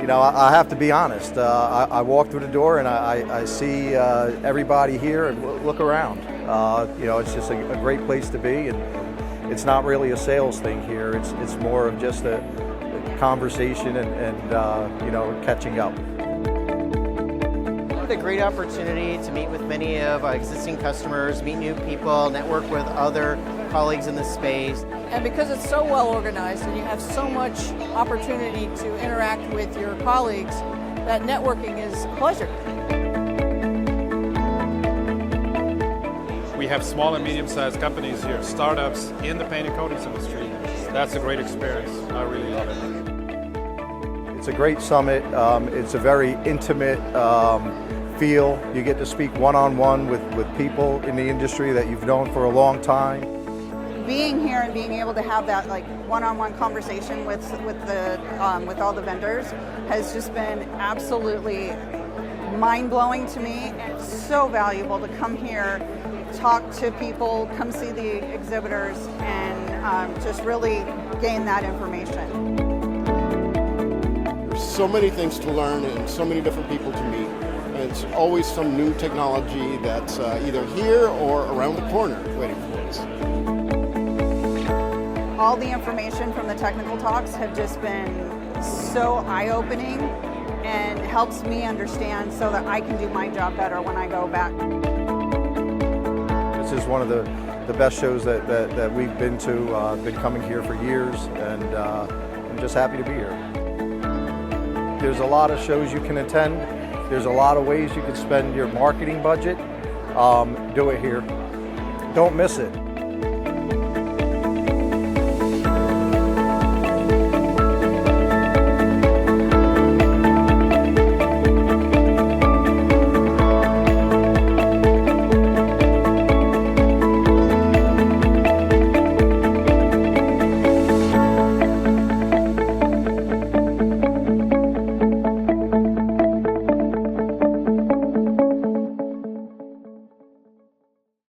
know, I have to be honest. I walk through the door and I see everybody here and look around. You know, it's just a great place to be, and it's not really a sales thing here. It's more of just a conversation and you know, catching up. A great opportunity to meet with many of our existing customers, meet new people, network with other colleagues in the space. And because it's so well organized and you have so much opportunity to interact with your colleagues, that networking is a pleasure. We have small and medium-sized companies here, startups in the paint and coatings industry. That's a great experience. I really love it. It's a great summit. It's a very intimate feel. You get to speak one-on-one with people in the industry that you've known for a long time. Being here and being able to have that like one-on-one conversation with all the vendors has just been absolutely mind-blowing to me. It's so valuable to come here, talk to people, come see the exhibitors, and just really gain that information. There's so many things to learn and so many different people to meet. And it's always some new technology that's either here or around the corner waiting for us. All the information from the technical talks have just been so eye-opening and helps me understand so that I can do my job better when I go back. This is one of the best shows that we've been to. I've been coming here for years, and I'm just happy to be here. There's a lot of shows you can attend. There's a lot of ways you can spend your marketing budget. Do it here. Don't miss it.